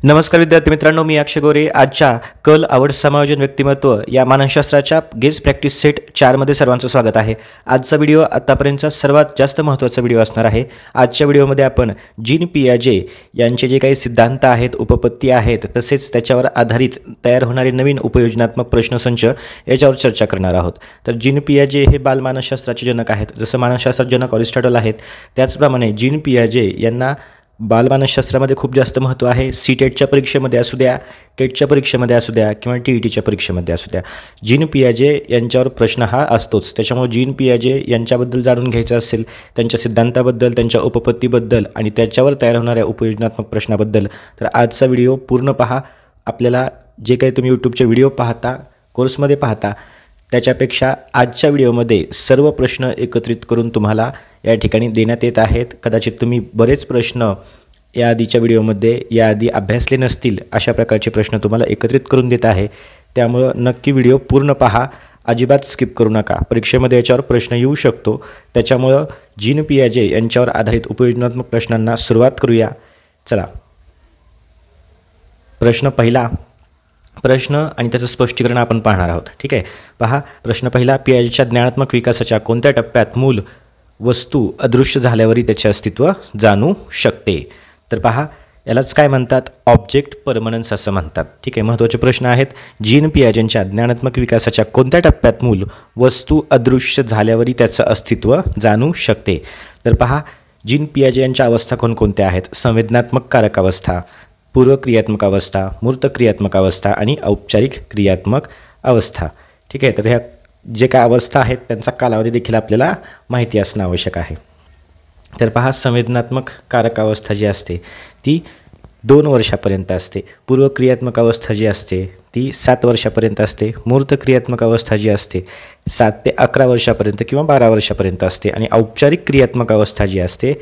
नमस्कार विद्यार्थी मित्रांनो, मी अक्षय गोरे. आजच्या कल आवड समायोजन व्यक्तिमत्व या मानसशास्त्राच्या गेस प्रॅक्टिस सेट 4 मध्ये सर्वांचं स्वागत आहे. आजचा व्हिडिओ आतापर्यंतचा सर्वात जास्त महत्त्वाचा व्हिडिओ असणार आहे. आजच्या व्हिडिओमध्ये आपण जीन पियाजे यांचे जे काही सिद्धांत आहेत, उपपत्ती आहेत, तसेच त्याच्यावर आधारित तयार होणारे नवीन उपयोजनात्मक प्रश्नसंच याच्यावर चर्चा करणार आहोत. तर जीन पियाजे हे बालमानसशास्त्राचे जनक आहेत. जसं मानसशास्त्राचे जनक अरिस्टॉटल आहेत, त्याचप्रमाणे जीन पियाजे यांना बालमानसशास्त्रामध्ये खूप जास्त महत्त्व आहे. सी-टेटच्या परीक्षेमध्ये असू द्या, टेटच्या परीक्षेमध्ये असू द्या किंवा टी-ई-टीच्या परीक्षेमध्ये असू द्या, जीन पियाजे यांच्यावर प्रश्न हा असतोच. त्याच्यामुळे जीन पियाजे यांच्याबद्दल जाणून घ्यायचं असेल, त्यांच्या सिद्धांताबद्दल, त्यांच्या उपपत्तीबद्दल आणि त्याच्यावर तयार होणाऱ्या उपयोजनात्मक प्रश्नाबद्दल, तर आजचा व्हिडिओ पूर्ण पहा. आपल्याला जे काही तुम्ही यूट्यूबचे व्हिडिओ पाहता, कोर्समध्ये पाहता, त्याच्यापेक्षा आजच्या व्हिडिओमध्ये सर्व प्रश्न एकत्रित करून तुम्हाला या ठिकाणी देण्यात येत आहेत. कदाचित तुम्ही बरेच प्रश्न याआधीच्या व्हिडिओमध्ये याआधी अभ्यासले नसतील, अशा प्रकारचे प्रश्न तुम्हाला एकत्रित करून देत आहे. त्यामुळं नक्की व्हिडिओ पूर्ण पहा, अजिबात स्किप करू नका. परीक्षेमध्ये याच्यावर प्रश्न येऊ शकतो. त्याच्यामुळं जीन पियाजे यांच्यावर आधारित उपयोजनात्मक प्रश्नांना सुरुवात करूया. चला, प्रश्न पहिला प्रश्न आणि त्याचं स्पष्टीकरण आपण पाहणार आहोत. ठीक आहे, पहा प्रश्न पहिला. पियाजेच्या ज्ञानात्मक विकासाच्या कोणत्या टप्प्यात मूल वस्तू अदृश्य झाल्यावरही त्याचे अस्तित्व जाणू शकते? तर पहा, यालाच काय म्हणतात? ऑब्जेक्ट परमनन्स असं म्हणतात. ठीक आहे, महत्त्वाचे प्रश्न आहेत. जीन पियाजेंच्या ज्ञानात्मक विकासाच्या कोणत्या टप्प्यात मूल वस्तू अदृश्य झाल्यावरही त्याचं अस्तित्व जाणू शकते? तर पहा, जीन पियाजे यांच्या अवस्था कोणकोणत्या आहेत? संवेदनात्मक कारक अवस्था, पूर्व क्रियात्मक अवस्था, मूर्त क्रियात्मक अवस्था आणि औपचारिक क्रियात्मक अवस्था. ठीक आहे, तर ह्या जे काय अवस्था आहेत त्यांचा कालावधी देखील आपल्याला माहिती असणं आवश्यक आहे. तर पहा, संवेदनात्मक कारक अवस्था जी असते ती 2 वर्षापर्यंत असते. पूर्व क्रियात्मक अवस्था जी असते ती 7 वर्षापर्यंत असते. मूर्त क्रियात्मक अवस्था जी असते 7 ते 11 वर्षापर्यंत किंवा 12 वर्षापर्यंत असते. आणि औपचारिक क्रियात्मक अवस्था जी असते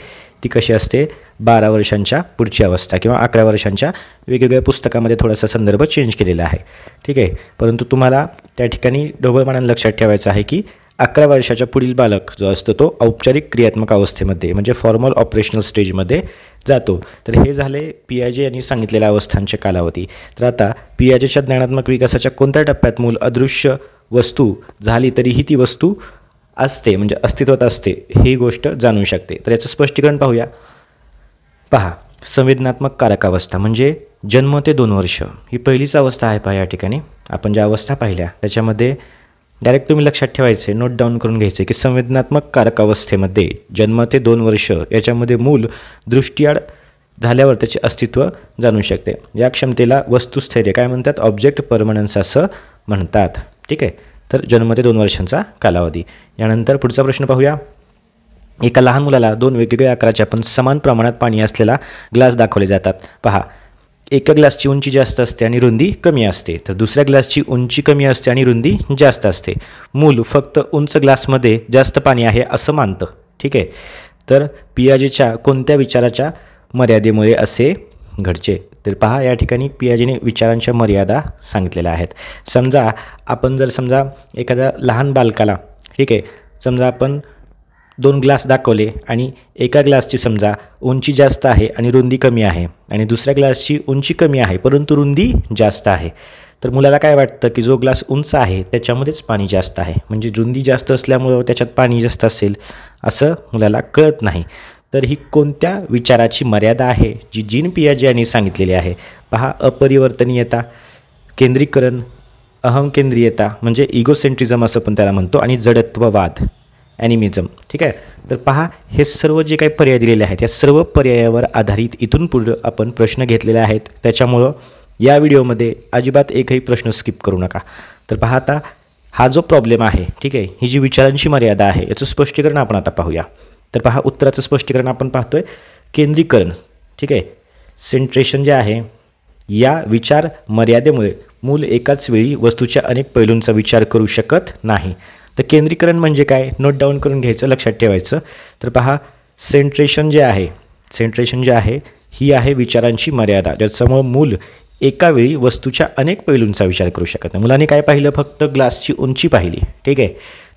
ती कशी असते? 12 वर्षांच्या पुढची अवस्था किंवा 11 वर्षांच्या. वेगवेगळ्या पुस्तकामध्ये थोडासा संदर्भ चेंज केलेला आहे. ठीक आहे, परंतु तुम्हाला त्या ठिकाणी ढोबळमानाने लक्षात ठेवायचं आहे की 11 वर्षाच्या पुढील बालक जो असतो तो औपचारिक क्रियात्मक अवस्थेमध्ये म्हणजे फॉर्मल ऑपरेशनल स्टेजमध्ये जातो. तर हे झाले पियाजे यांनी सांगितलेल्या अवस्थांचे कालावधी. तर आता पियाजेच्या ज्ञानात्मक विकासाच्या कोणत्या टप्प्यात मूल अदृश्य वस्तू झाली तरीही ती वस्तू असते म्हणजे अस्तित्वात असते, ही गोष्ट जाणू शकते. तर याचं स्पष्टीकरण पाहूया. पहा, संवेदनात्मक कारक अवस्था म्हणजे जन्म ते 2 वर्ष ही पहिलीच अवस्था आहे. पहा, या ठिकाणी आपण ज्या अवस्था पाहिल्या त्याच्यामध्ये डायरेक्ट तुम्ही लक्षात ठेवायचे, नोट डाऊन करून घ्यायचे की संवेदनात्मक कारक अवस्थेमध्ये जन्म ते 2 वर्ष याच्यामध्ये मूल दृष्टिआड झाल्यावर त्याचे अस्तित्व जाणू शकते. या क्षमतेला वस्तुस्थैर्य काय म्हणतात? ऑब्जेक्ट परमनन्स असं म्हणतात. ठीक आहे, तर जन्म ते 2 वर्षांचा कालावधी. यानंतर पुढचा प्रश्न पाहूया. एका लहान मुलाला 2 वेगवेगळ्या आकाराच्या पण समान प्रमाणात पाणी असलेला ग्लास दाखवले जातात. पहा, एका ग्लासची उंची जास्त असते आणि रुंदी कमी असते, तर दुसऱ्या ग्लासची उंची कमी असते आणि रुंदी जास्त असते. मूल फक्त उंच ग्लासमध्ये जास्त पाणी आहे असं मानतं. ठीक आहे, तर पियाजेच्या कोणत्या विचाराच्या मर्यादेमुळे असे घडचे? तर पहा, या ठिकाणी पियाजेने विचारांच्या मर्यादा सांगितलेल्या आहेत. समजा आपण जर एखाद्या लहान बालकाला, ठीक आहे, समजा आपण 2 ग्लास दाखवले आणि एका ग्लासची समजा उंची जास्त आहे आणि रुंदी कमी आहे आणि दुसऱ्या ग्लासची उंची कमी आहे परंतु रुंदी जास्त आहे. तर मुलाला काय वाटतं की जो ग्लास उंच आहे त्याच्यामध्येच पाणी जास्त आहे, म्हणजे रुंदी जास्त असल्यामुळं त्याच्यात पाणी जास्त असेल असं मुलाला कळत नाही. तर ही कोणत्या विचाराची मर्यादा आहे जी जीन पियाजे यांनी सांगितलेली आहे? पहा, अपरिवर्तनीयता, केंद्रीकरण, अहंकेंद्रीयता म्हणजे इगोसेंट्रिझम असं पण त्याला म्हणतो, आणि जडत्ववाद, ॲनिमिझम. ठीक आहे, तर पहा, हे सर्व जे काही पर्याय दिलेले आहेत या सर्व पर्यायावर आधारित इथून पुढं आपण प्रश्न घेतलेले आहेत. त्याच्यामुळं या व्हिडिओमध्ये अजिबात एकही प्रश्न स्किप करू नका. तर पहा, आता हा जो प्रॉब्लेम आहे, ठीक आहे, ही जी विचारांची मर्यादा आहे याचं स्पष्टीकरण आपण आता पाहूया. तर पहा, उत्तराचं स्पष्टीकरण आपण पाहतोय. केंद्रीकरण, ठीक आहे, सेंट्रेशन जे आहे या विचार मर्यादेमुळे मूल एकाच वेळी वस्तूच्या अनेक पैलूंचा विचार करू शकत नाही. तर केंद्रीकरण म्हणजे काय? नोट डाऊन करून घ्यायचं, लक्षात ठेवायचं. तर पहा, सेंट्रेशन जे आहे ही आहे विचारांची मर्यादा, ज्याच्यामुळं मूल एका वेळी वस्तूच्या अनेक पैलूंचा विचार करू शकत नाही. मुलाने काय पाहिलं? फक्त ग्लासची उंची पाहिली. ठीक आहे,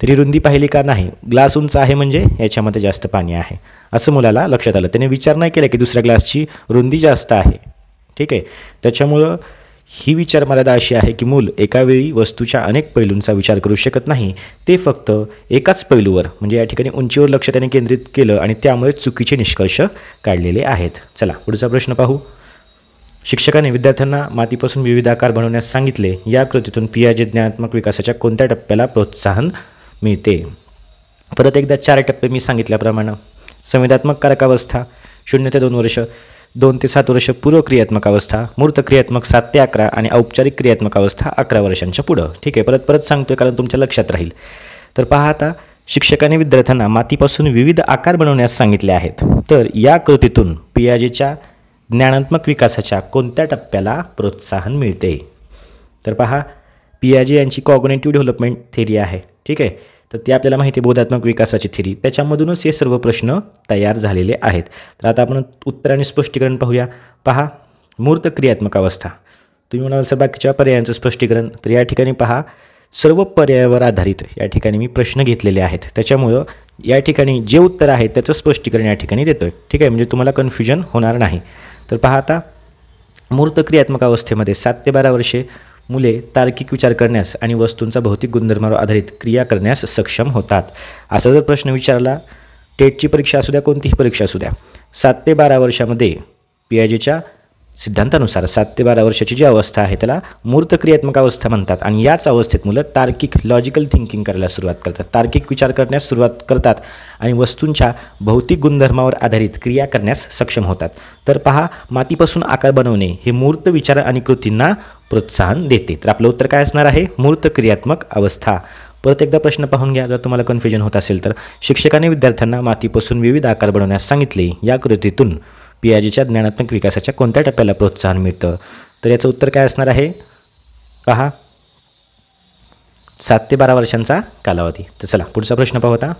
तरी रुंदी पाहिली का? नाही. ग्लास उंच आहे म्हणजे याच्यामध्ये जास्त पाणी आहे असं मुलाला लक्षात आलं. त्याने विचार नाही केला की दुसऱ्या ग्लासची रुंदी जास्त आहे. ठीक आहे. त्याच्यामुळं ही विचारमर्यादा अशी आहे की मूल एका वेळी वस्तूच्या अनेक पैलूंचा विचार करू शकत नाही, ते फक्त एकाच पैलूवर म्हणजे या ठिकाणी उंचीवर लक्ष त्याने केंद्रित केलं आणि त्यामुळे चुकीचे निष्कर्ष काढलेले आहेत. चला पुढचा प्रश्न पाहू. शिक्षकाने विद्यार्थ्यांना मातीपासून विविध आकार बनवण्यास सांगितले. या कृतीतून पियाजे ज्ञानात्मक विकासाच्या कोणत्या टप्प्याला प्रोत्साहन मिळते? परत एकदा 4 टप्पे मी सांगितल्याप्रमाणे. संवेदनात्मक कारकावस्था 0 ते 2 वर्ष, 2 ते 7 वर्ष पूर्व क्रियात्मक अवस्था, मूर्त क्रियात्मक 7 ते 11 आणि औपचारिक क्रियात्मक अवस्था 11 वर्षांच्या पुढं. ठीक आहे, परत सांगतोय कारण तुमच्या लक्षात राहील. तर पहा आता, शिक्षकाने विद्यार्थ्यांना मातीपासून विविध आकार बनवण्यास सांगितले आहेत. तर या कृतीतून पियाजेच्या ज्ञानात्मक विकासाच्या कोणत्या टप्प्याला प्रोत्साहन मिळते? तर पहा, पियाजे यांची कॉग्निटिव्ह डेव्हलपमेंट थेरी आहे. ठीक आहे, तर ती आपल्याला माहिती आहे बोधात्मक विकासाची थेरी. त्याच्यामधूनच हे सर्व प्रश्न तयार झालेले आहेत. तर आता आपण उत्तर आणि स्पष्टीकरण पाहूया. पहा, मूर्त क्रियात्मक अवस्था. तुम्ही म्हणाल सर बाकीच्या पर्यायांचं स्पष्टीकरण. तर या ठिकाणी पहा, सर्व पर्यायावर आधारित या ठिकाणी मी प्रश्न घेतलेले आहेत. त्याच्यामुळं या ठिकाणी जे उत्तर आहे त्याचं स्पष्टीकरण या ठिकाणी देतोय. ठीक आहे, म्हणजे तुम्हाला कन्फ्युजन होणार नाही. तर पहा आता, मूर्त क्रियात्मक अवस्थेमध्ये 7 ते 12 वर्षे मुले तार्किक विचार करण्यास आणि वस्तूंचा भौतिक गुणधर्मावर आधारित क्रिया करण्यास सक्षम होतात. असा जर प्रश्न विचारला, टेटची परीक्षा असू द्या, कोणतीही परीक्षा असू द्या, 7 ते 12 वर्षामध्ये पियाजेच्या सिद्धांतानुसार 7 ते 12 वर्षाची जी अवस्था आहे त्याला मूर्त क्रियात्मक अवस्था म्हणतात. आणि याच अवस्थेत मुलं तार्किक लॉजिकल थिंकिंग करायला सुरुवात करतात, तार्किक विचार करण्यास सुरुवात करतात आणि वस्तूंच्या भौतिक गुणधर्मावर आधारित क्रिया करण्यास सक्षम होतात. तर पहा, मातीपासून आकार बनवणे हे मूर्त विचार आणि कृतींना प्रोत्साहन देते. तर आपलं उत्तर काय असणार आहे? मूर्त क्रियात्मक अवस्था. परत एकदा प्रश्न पाहून घ्या जर तुम्हाला कन्फ्युजन होत असेल तर. शिक्षकाने विद्यार्थ्यांना मातीपासून विविध आकार बनवण्यास सांगितले. या कृतीतून पियाजेच्या ज्ञानात्मक विकासाच्या कोणत्या टप्प्याला प्रोत्साहन मिळतं? तर याचं उत्तर काय असणार आहे? पहा, 7 ते 12 वर्षांचा कालावधी. तर चला पुढचा प्रश्न पाहू आता.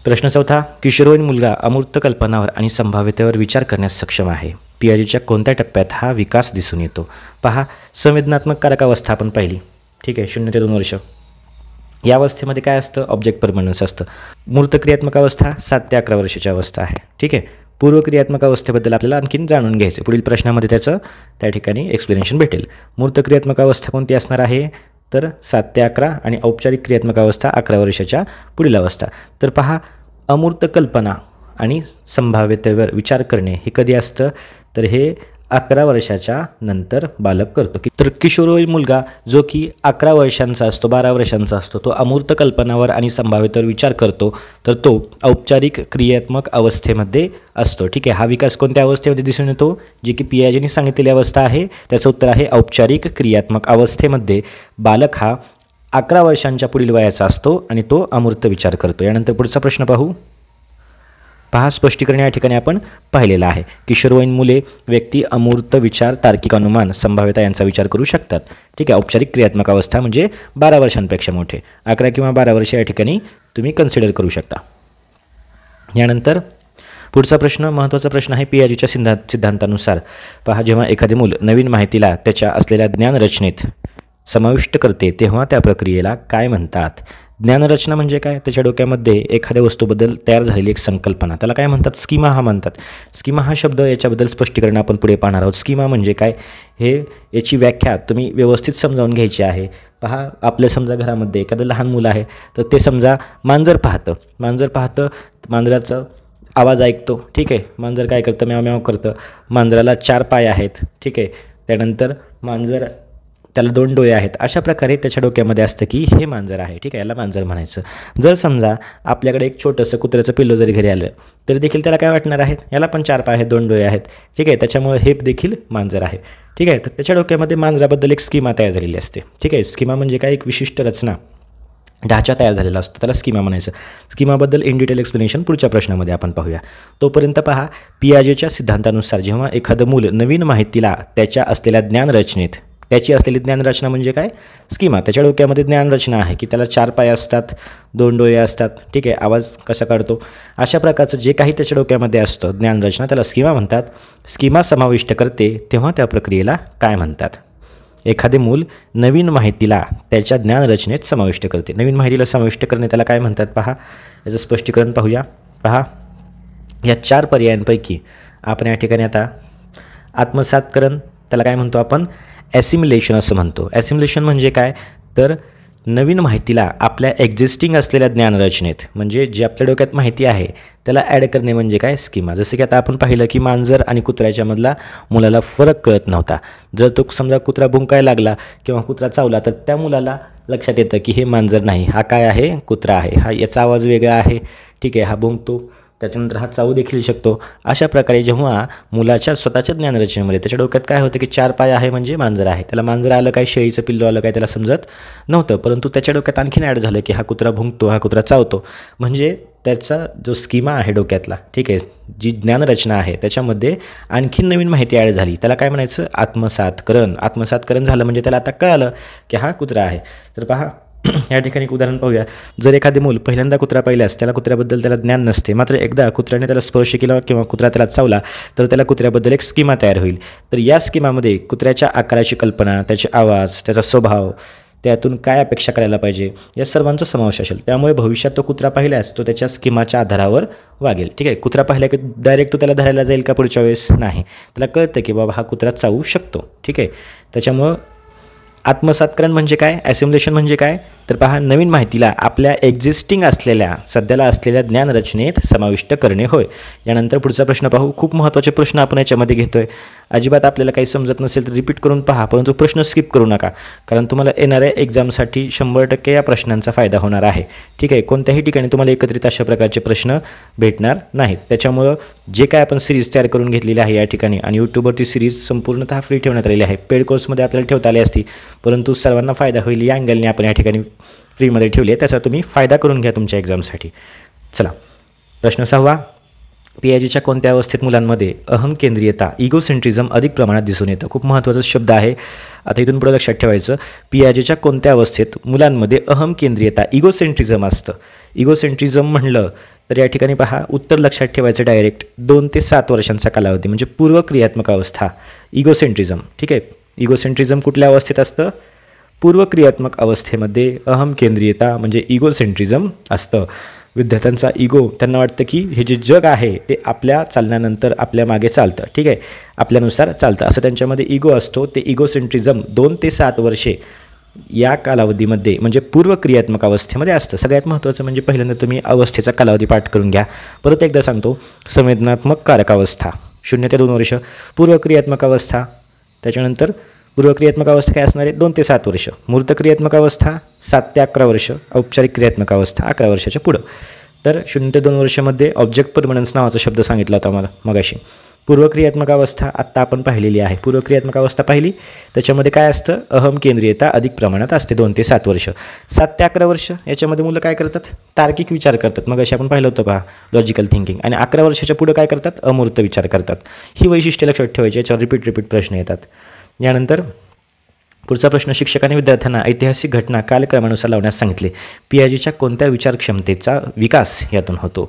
प्रश्न 4. किशोरवयीन मुलगा अमूर्त कल्पनावर आणि संभाव्यतेवर विचार करण्यास सक्षम आहे. पियाजेच्या कोणत्या टप्प्यात हा विकास दिसून येतो? पहा, संवेदनात्मक कारकावस्था आपण पाहिली. ठीक आहे, 0 ते 2 वर्ष. या अवस्थेमध्ये काय असतं? ऑब्जेक्ट परमनन्स असतं. मूर्त क्रियात्मक अवस्था 7 ते 11 वर्षाची अवस्था आहे. ठीक आहे, पूर्व क्रियात्मक अवस्थेबद्दल आपल्याला आणखीन जाणून घ्यायचं. पुढील प्रश्नामध्ये त्याचं त्या ठिकाणी एक्सप्लेनेशन भेटेल. मूर्त क्रियात्मक अवस्था कोणती असणार आहे? तर 7 ते 11 आणि औपचारिक क्रियात्मक अवस्था 11 वर्षाच्या पुढील अवस्था. तर पहा, अमूर्त कल्पना आणि संभाव्यतेवर विचार करणे हे कधी असतं? तर हे 11 वर्षाच्या नंतर बालक करतो. तर किशोरवयीन मुलगा जो की 11 वर्षांचा असतो, 12 वर्षांचा असतो, तो अमूर्त कल्पनावर आणि संभाव्यतेवर विचार करतो. तर तो औपचारिक क्रियात्मक अवस्थेमध्ये असतो. ठीक आहे, हा विकास कोणत्या अवस्थेमध्ये दिसून येतो? जी की पियाजेने सांगितलेली अवस्था आहे. त्याचं उत्तर आहे औपचारिक क्रियात्मक अवस्थेमध्ये बालक हा 11 वर्षांच्या पुढील वयाचा असतो आणि तो अमूर्त विचार करतो. यानंतर पुढचा प्रश्न पाहू. पहा, स्पष्टीकरण या ठिकाणी आपण पाहिलेलं आहे. किशोरवयीन मुले व्यक्ती अमूर्त विचार, तार्किक अनुमान, संभाव्यता यांचा विचार करू शकतात. ठीक आहे, औपचारिक क्रियात्मक अवस्था म्हणजे 12 वर्षांपेक्षा मोठे, 11 किंवा 12 वर्ष या ठिकाणी तुम्ही कन्सिडर करू शकता. यानंतर पुढचा प्रश्न महत्त्वाचा प्रश्न आहे. पियाजेच्या सिद्धांतानुसार पहा, जेव्हा एखादे मूल नवीन माहितीला त्याच्या असलेल्या ज्ञानरचनेत समाविष्ट करते तेव्हा त्या प्रक्रियेला काय म्हणतात? ज्ञानरचना म्हणजे काय? त्याच्या डोक्यामध्ये एखाद्या वस्तूबद्दल तयार झालेली एक संकल्पना, त्याला काय म्हणतात? स्कीमा हा म्हणतात. स्कीमा हा शब्द, याच्याबद्दल स्पष्टीकरण आपण पुढे पाहणार आहोत. स्कीमा म्हणजे काय हे याची व्याख्या तुम्ही व्यवस्थित समजावून घ्यायची आहे. पहा, आपल्या समजा घरामध्ये एखादं लहान मुलं आहे, तर ते समजा मांजर पाहतं, मांजराचा आवाज ऐकतो. ठीक आहे, मांजर काय करतं? म्याव म्याव करतं. मांजराला 4 पाय आहेत. ठीक आहे, त्यानंतर त्याला 2 डोळे आहेत. अशा प्रकारे त्याच्या डोक्यामध्ये असतं की हे मांजर आहे. ठीक आहे, याला मांजर म्हणायचं. जर समजा आपल्याकडे एक छोटंसं कुत्र्याचं पिल्लू जरी घरी आलं तरी देखील त्याला काय वाटणार आहे? याला पण 4 पाय आहेत, 2 डोळे आहेत. ठीक आहे, त्याच्यामुळे हे देखील मांजर आहे. ठीक आहे, तर त्याच्या डोक्यामध्ये मांजराबद्दल एक स्कीमा तयार झालेली असते. ठीक आहे, स्कीमा म्हणजे काय? एक विशिष्ट रचना, ढाचा तयार झालेला असतो, त्याला स्कीमा म्हणायचं. स्कीमाबद्दल इन डिटेल एक्सप्लेनेशन पुढच्या प्रश्नामध्ये आपण पाहूया. तोपर्यंत पहा, पियाजेच्या सिद्धांतानुसार जेव्हा एखादं मूल नवीन माहितीला त्याची असलेली ज्ञानरचना म्हणजे काय? स्कीमा. त्याच्या डोक्यामध्ये ज्ञानरचना आहे की त्याला 4 पाय असतात, 2 डोळे असतात. ठीक आहे, आवाज कसा काढतो, अशा प्रकारचं जे काही त्याच्या डोक्यामध्ये असतं ज्ञानरचना, त्याला स्कीमा म्हणतात. स्कीमा समाविष्ट करते तेव्हा त्या प्रक्रियेला काय म्हणतात? एखादे मूल नवीन माहितीला त्याच्या ज्ञानरचनेत समाविष्ट करते. नवीन माहितीला समाविष्ट करणे त्याला काय म्हणतात? पहा, याचं स्पष्टीकरण पाहूया. पहा, या 4 पर्यायांपैकी आपण या ठिकाणी आता आत्मसातकरण, त्याला काय म्हणतो आपण, ॲसिमिलेशन असं म्हणतो. ॲसिमिलेशन म्हणजे काय, तर नवीन माहितीला आपल्या एक्झिस्टिंग असलेल्या ज्ञानरचनेत, म्हणजे जे आपल्या डोक्यात माहिती आहे त्याला ॲड करणे म्हणजे काय, स्कीमा. जसं की आता आपण पाहिलं की मांजर आणि कुत्र्याच्यामधला मुलाला फरक कळत नव्हता. जर तो समजा कुत्रा भुंकायला लागला किंवा कुत्रा चावला तर त्या मुलाला लक्षात येतं की हे मांजर नाही, हा काय आहे, कुत्रा आहे, हा याचा आवाज वेगळा आहे, ठीक आहे, हा भुंकतो, त्याच्यानंतर हा चावू देखील शकतो. अशा प्रकारे जेव्हा मुलाच्या स्वतःच्या ज्ञानरचनेमध्ये त्याच्या डोक्यात काय होतं की 4 पाय आहे म्हणजे मांजर आहे, त्याला मांजर आलं काय, शेळीचं पिल्लू आलं काय, त्याला समजत नव्हतं. परंतु त्याच्या डोक्यात आणखीन ॲड झालं की हा कुत्रा भुंकतो, हा कुत्रा चावतो, म्हणजे त्याचा जो स्कीमा आहे डोक्यातला, ठीक आहे, जी ज्ञानरचना आहे त्याच्यामध्ये आणखीन नवीन माहिती ॲड झाली, त्याला काय म्हणायचं, आत्मसातकरण. आत्मसातकरण झालं म्हणजे त्याला आता कळालं की हा कुत्रा आहे. तर पहा या ठिकाणी एक उदाहरण पाहूया. जर एखादे मूल पहिल्यांदा कुत्रा पाहिल्यास त्याला कुत्र्याबद्दल त्याला ज्ञान नसते, मात्र एकदा कुत्र्याने त्याला स्पर्श केला किंवा कुत्रा त्याला चावला तर त्याला कुत्र्याबद्दल एक स्कीमा तयार होईल. तर या स्कीमामध्ये कुत्र्याच्या आकाराची कल्पना, त्याचे आवाज, त्याचा स्वभाव, त्यातून काय अपेक्षा करायला पाहिजे, या सर्वांचा समावेश असेल. त्यामुळे भविष्यात तो कुत्रा पाहिल्यास तो त्याच्या स्कीमाच्या आधारावर वागेल. ठीक आहे, कुत्रा पाहिला की डायरेक्ट तो त्याला धरायला जाईल का पुढच्या वेळेस, नाही, त्याला कळतं की बाबा हा कुत्रा चावू शकतो. ठीक आहे, त्याच्यामुळं आत्मसातकरण म्हणजे काय, ॲसिम्युलेशन म्हणजे काय, तर पहा नवीन माहितीला आपल्या एक्झिस्टिंग असलेल्या सध्याला असलेल्या ज्ञानरचनेत समाविष्ट करणे होय. यानंतर पुढचा प्रश्न पाहू. खूप महत्त्वाचे प्रश्न आपण याच्यामध्ये घेतोय. अजिबात आपल्याला काही समजत नसेल तर रिपीट करून पहा, परंतु प्रश्न स्किप करू नका, कारण तुम्हाला येणाऱ्या एक्झामसाठी 100% या प्रश्नांचा फायदा होणार आहे. ठीक आहे, कोणत्याही ठिकाणी तुम्हाला एकत्रित अशा प्रकारचे प्रश्न भेटणार नाहीत. त्याच्यामुळं जे काय आपण सिरीज तयार करून घेतलेली आहे या ठिकाणी, आणि यूट्यूबवरती सिरीज संपूर्णतः फ्री ठेवण्यात आलेली आहे. पेड कोर्समध्ये आपल्याला ठेवता आली असती, परंतु सर्वांना फायदा होईल या अँगलने आपण या ठिकाणी फ्रीमध्ये ठेवली आहे. त्याचा तुम्ही फायदा करून घ्या तुमच्या एक्झामसाठी. चला, प्रश्न 6. पीआयजीच्या कोणत्या अवस्थेत मुलांमध्ये अहमकेंद्रीयता, इगोसेंट्रिझम अधिक प्रमाणात दिसून येतं. खूप महत्त्वाचा शब्द आहे, आता इथून पुढे लक्षात ठेवायचं. पीआयजीच्या कोणत्या अवस्थेत मुलांमध्ये अहमकेंद्रीयता, इगोसेंट्रिझम असतं. इगोसेंट्रिझम म्हणलं तर या ठिकाणी पहा, उत्तर लक्षात ठेवायचं डायरेक्ट 2 ते 7 वर्षांचा कालावधी म्हणजे पूर्वक्रियात्मक अवस्था, इगोसेंट्रिझम. ठीक आहे, इगोसेंट्रिझम कुठल्या अवस्थेत असतं, पूर्वक्रियात्मक अवस्थेमध्ये अहमकेंद्रीयता म्हणजे इगोसेंट्रिझम असतं. विद्यार्थ्यांचा इगो, त्यांना वाटतं की हे जे जग आहे ते आपल्या चालण्यानंतर आपल्या मागे चालतं. ठीक आहे, आपल्यानुसार चालतं, असं त्यांच्यामध्ये इगो असतो. ते इगोसेंट्रिझम 2 ते 7 वर्षे या कालावधीमध्ये म्हणजे पूर्वक्रियात्मक अवस्थेमध्ये असतं. सगळ्यात महत्त्वाचं म्हणजे पहिल्यांदा तुम्ही अवस्थेचा कालावधी पाठ करून घ्या. परत एकदा सांगतो, संवेदनात्मक कारकावस्था 0 ते 2 वर्ष, पूर्वक्रियात्मक अवस्था, त्याच्यानंतर पूर्वक्रियात्मक अवस्था काय असणार आहे 2 ते 7 वर्ष, मूर्तक्रियात्मक अवस्था 7 ते 11 वर्ष, औपचारिक क्रियात्मक अवस्था 11 वर्षाच्या पुढं. तर 0 ते 2 वर्षामध्ये ऑब्जेक्ट परमनन्स नावाचा शब्द सांगितला होता मला मगाशी. पूर्वक्रियात्मक अवस्था आत्ता आपण पाहिलेली आहे. पूर्वक्रियात्मक अवस्था पाहिली, त्याच्यामध्ये काय असतं, अहमकेंद्रीयता अधिक प्रमाणात असते 2 ते 7 वर्ष. 7 ते 11 वर्ष याच्यामध्ये मुलं काय करतात, तार्किक विचार करतात. मग अशी आपण पाहिलं होतं पहा, लॉजिकल थिंकिंग. आणि 11 वर्षाच्या पुढं काय करतात, अमूर्त विचार करतात. ही वैशिष्ट्ये लक्षात ठेवायची, याच्यावर रिपीट प्रश्न येतात. यानंतर पुढचा प्रश्न, शिक्षकांनी विद्यार्थ्यांना ऐतिहासिक घटना कालक्रमानुसार लावण्यास सांगितले. पीआयजीच्या कोणत्या विचार क्षमतेचा विकास यातून होतो.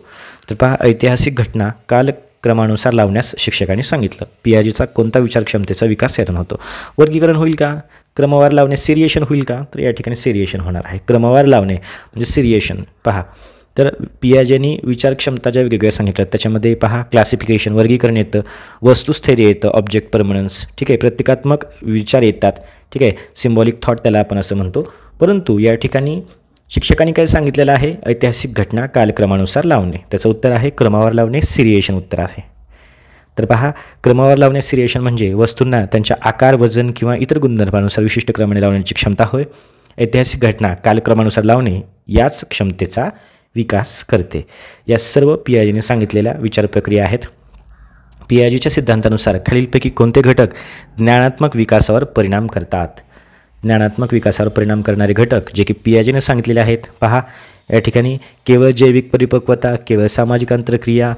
तर पहा, ऐतिहासिक घटना कालक्रमानुसार लावण्यास शिक्षकांनी सांगितलं. पीआयजीचा कोणता विचार क्षमतेचा विकास यातून होतो. वर्गीकरण होईल का, क्रमवार लावणे, सिरिएशन होईल का, तर या ठिकाणी सिरिएशन होणार आहे. क्रमवार लावणे म्हणजे सिरिएशन. पहा, तर पीआयजीने विचारक्षमता ज्या वेगवेगळ्या सांगितल्या त्याच्यामध्ये पहा, क्लासिफिकेशन वर्गीकरण येतं, वस्तुस्थैर्य येतं, ऑब्जेक्ट परमनन्स. ठीक आहे, प्रतिकात्मक विचार येतात. ठीक आहे, सिम्बॉलिक थॉट त्याला आपण असं म्हणतो. परंतु या ठिकाणी शिक्षकांनी काय सांगितलेलं आहे, ऐतिहासिक घटना कालक्रमानुसार लावणे. त्याचं उत्तर आहे क्रमावर लावणे, सिरिएशन उत्तर आहे. तर पहा, क्रमावर लावणे सिरिएशन म्हणजे वस्तूंना त्यांच्या आकार, वजन किंवा इतर गुणधर्मानुसार विशिष्ट क्रमाने लावण्याची क्षमता होय. ऐतिहासिक घटना कालक्रमानुसार लावणे याच क्षमतेचा विकास करते. या सर्व पीआयजीने सांगितलेल्या विचार प्रक्रिया आहेत. पीआयजीच्या सिद्धांतानुसार खालीलपैकी कोणते घटक ज्ञानात्मक विकासावर परिणाम करतात. ज्ञानात्मक विकासावर परिणाम करणारे घटक जे की पीआयजीने सांगितलेले आहेत. पहा, या ठिकाणी केवळ जैविक परिपक्वता, केवळ सामाजिक अंतरक्रिया,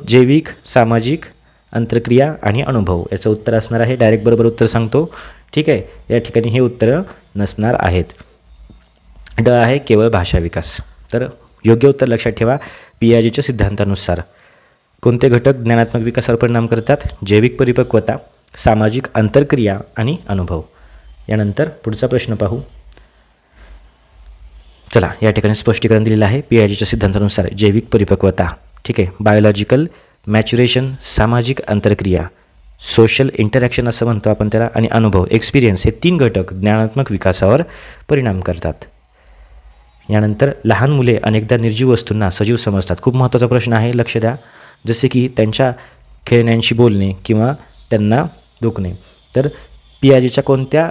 जैविक, सामाजिक अंतरक्रिया आणि अनुभव. याचं उत्तर असणार आहे, डायरेक्ट बरोबर उत्तर सांगतो. ठीक आहे, या ठिकाणी हे उत्तरं नसणार आहेत. ड आहे केवळ भाषा विकास. तर योग्य उत्तर लक्षात ठेवा, पीआयजीच्या सिद्धांतानुसार कोणते घटक ज्ञानात्मक विकासावर परिणाम करतात, जैविक परिपक्वता, सामाजिक अंतरक्रिया आणि अनुभव. यानंतर पुढचा प्रश्न पाहू. चला, या ठिकाणी स्पष्टीकरण दिलेलं आहे. पीआयजीच्या सिद्धांतानुसार जैविक परिपक्वता, ठीक आहे, बायोलॉजिकल मॅच्युरेशन सामाजिक अंतरक्रिया, सोशल इंटरॅक्शन असं म्हणतो आपण त्याला, आणि अनुभव एक्सपिरियन्स हे 3 घटक ज्ञानात्मक विकासावर परिणाम करतात. यानंतर लहान मुले अनेकदा निर्जीव वस्तूंना सजीव समजतात. खूप महत्त्वाचा प्रश्न आहे, लक्ष द्या. जसे की त्यांच्या खेळण्यांशी बोलणे किंवा त्यांना दुखणे. तर पियाजेच्या कोणत्या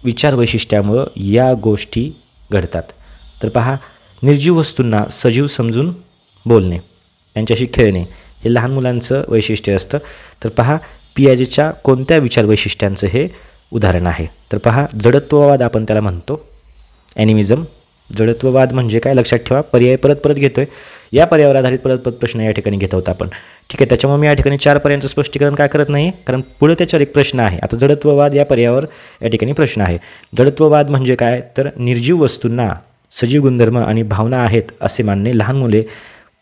विचार वैशिष्ट्यामुळं या गोष्टी घडतात? तर पहा, निर्जीव वस्तूंना सजीव समजून बोलणे, त्यांच्याशी खेळणे हे लहान मुलांचं वैशिष्ट्य असतं. तर पहा, पियाजेच्या कोणत्या विचार वैशिष्ट्यांचं हे उदाहरण आहे? तर पहा, जडत्ववाद आपण त्याला म्हणतो, ॲनिमिझम. जडत्ववाद म्हणजे काय? लक्षात ठेवा, पर्याय परत घेतो आहे. या पर्यायावर आधारित परत प्रश्न या ठिकाणी घेत आहोत आपण. ठीक आहे, त्याच्यामुळे मी या ठिकाणी 4 पर्यायांचं स्पष्टीकरण काय करत नाही, कारण पुढे त्याच्यावर एक प्रश्न आहे. आता जडत्ववाद या पर्यायावर या ठिकाणी प्रश्न आहे. जडत्ववाद म्हणजे काय? तर निर्जीव वस्तूंना सजीव गुणधर्म आणि भावना आहेत असे मानणे लहान मुले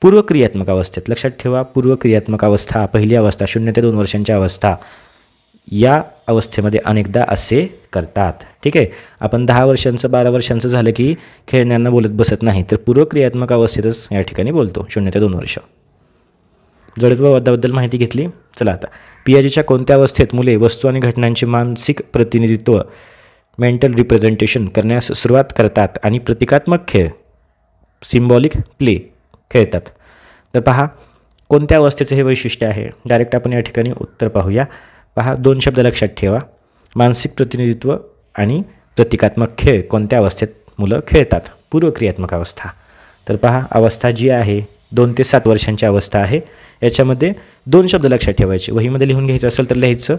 पूर्वक्रियात्मक अवस्थेत, लक्षात ठेवा, पूर्वक्रियात्मक अवस्था, पहिली अवस्था, 0 ते 2 वर्षांची अवस्था, या अवस्थेमध्ये अनेकदा असे करतात. ठीक आहे, आपण 10 वर्षांचं 12 वर्षांचं झालं की खेळण्यांना बोलत बसत नाही, तर पूर्वक्रियात्मक अवस्थेतच या ठिकाणी बोलतो, 0 ते 2 वर्ष. जडत्ववादाबद्दल माहिती घेतली. चला आता, पियाजेच्या कोणत्या अवस्थेत मुले वस्तू आणि घटनांचे मानसिक प्रतिनिधित्व, मेंटल रिप्रेझेंटेशन करण्यास सुरुवात करतात आणि प्रतिकात्मक खेळ, सिम्बॉलिक प्ले खेळतात? तर पहा, कोणत्या अवस्थेचं हे वैशिष्ट्य आहे? डायरेक्ट आपण या ठिकाणी उत्तर पाहूया. पहा, 2 शब्द लक्षात ठेवा, मानसिक प्रतिनिधित्व आणि प्रतिकात्मक खेळ कोणत्या अवस्थेत मुलं खेळतात? पूर्वक्रियात्मक अवस्था. तर पहा, अवस्था जी आहे 2 ते 7 वर्षांची अवस्था आहे. याच्यामध्ये 2 शब्द लक्षात ठेवायचे. वहीमध्ये लिहून घ्यायचं असेल तर लिहायचं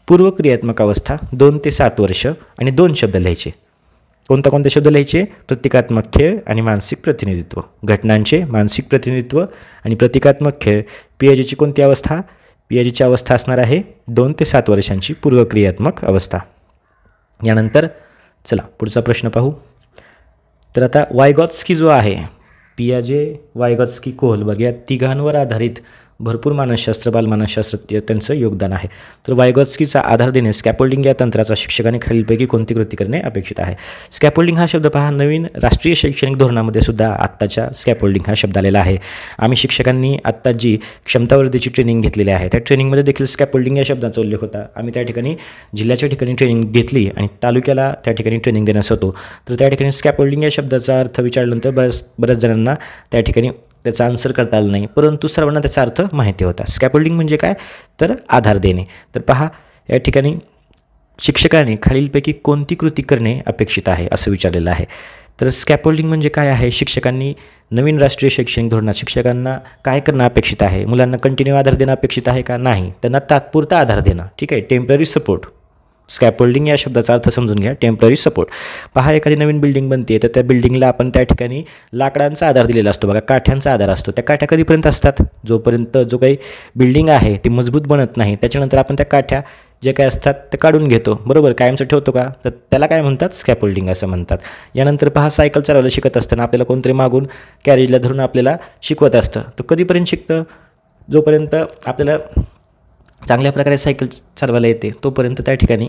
पूर्वक्रियात्मक अवस्था 2 ते 7 वर्ष, आणि 2 शब्द लिहायचे. कोणते शब्द लिहायचे? प्रतिकात्मक खेळ आणि मानसिक प्रतिनिधित्व. घटनांचे मानसिक प्रतिनिधित्व आणि प्रतिकात्मक खेळ. पियाजेची कोणती अवस्था? पियाजेची अवस्था असणार आहे 2 ते 7 वर्षांची पूर्वक्रियात्मक अवस्था. यानंतर चला पुढचा प्रश्न पाहू. तर आता वायगॉत्स्की जो आहे, पियाजे, वायगॉत्स्की, कोहलबर्ग या तिघांवर आधारित भरपूर मानसशास्त्र, बालमानसशास्त्र त्यांचं योगदान आहे. तर वायगॉत्स्कीचा आधार देणे स्कॅफोल्डिंग या तंत्राचा शिक्षकाने खालीलपैकी कोणती कृती करणे अपेक्षित आहे? स्कॅफोल्डिंग हा शब्द पहा, नवीन राष्ट्रीय शैक्षणिक धोरणामध्ये सुद्धा आत्ताच्या स्कॅफोल्डिंग हा शब्द आलेला आहे. आम्ही शिक्षकांनी आत्ता जी क्षमतावर्धीची ट्रेनिंग घेतलेली आहे, त्या ट्रेनिंगमध्ये देखील स्कॅफोल्डिंग या शब्दाचा उल्लेख होता. आम्ही त्या ठिकाणी जिल्ह्याच्या ठिकाणी ट्रेनिंग घेतली आणि तालुक्याला त्या ठिकाणी ट्रेनिंग देण्यास होतो. तर त्या ठिकाणी स्कॅफोल्डिंग या शब्दाचा अर्थ विचारल्यानंतर बऱ्याच जणांना त्या ठिकाणी त्याचा आन्सर करता आलं नाही, परंतु सर्वांना त्याचा अर्थ माहिती होता. स्कॅफोल्डिंग म्हणजे काय? तर आधार देणे. तर पहा, या ठिकाणी शिक्षकाने खालीलपैकी कोणती कृती करणे अपेक्षित आहे असं विचारलेलं आहे. तर स्कॅफोल्डिंग म्हणजे काय आहे? शिक्षकांनी नवीन राष्ट्रीय शैक्षणिक धोरणात शिक्षकांना काय करणं अपेक्षित आहे? मुलांना कंटिन्यू आधार देणं अपेक्षित आहे का? नाही, त्यांना तात्पुरता आधार देणं. ठीक आहे, टेम्पररी सपोर्ट. स्कॅफोल्डिंग या शब्दाचा अर्थ समजून घ्या, टेम्पररी सपोर्ट. पहा, एखादी नवीन बिल्डिंग बनते तर त्या बिल्डिंगला आपण त्या ठिकाणी लाकडांचा आधार दिलेला असतो बघा, काठ्यांचा आधार असतो. त्या काठ्या कधीपर्यंत असतात? जोपर्यंत जो काही बिल्डिंग आहे ती मजबूत बनत नाही, त्याच्यानंतर आपण त्या काठ्या जे काय असतात ते काढून घेतो, बरोबर, कायमचं ठेवतो का? तर त्याला काय म्हणतात? स्कॅफोल्डिंग असं म्हणतात. यानंतर पहा, सायकल चालवायला शिकत असताना आपल्याला कोणतरी मागून कॅरेजला धरून आपल्याला शिकवत असतं. तर कधीपर्यंत शिकतं? जोपर्यंत आपल्याला चांगल्या प्रकारे सायकल चालवायला येते तोपर्यंत त्या ठिकाणी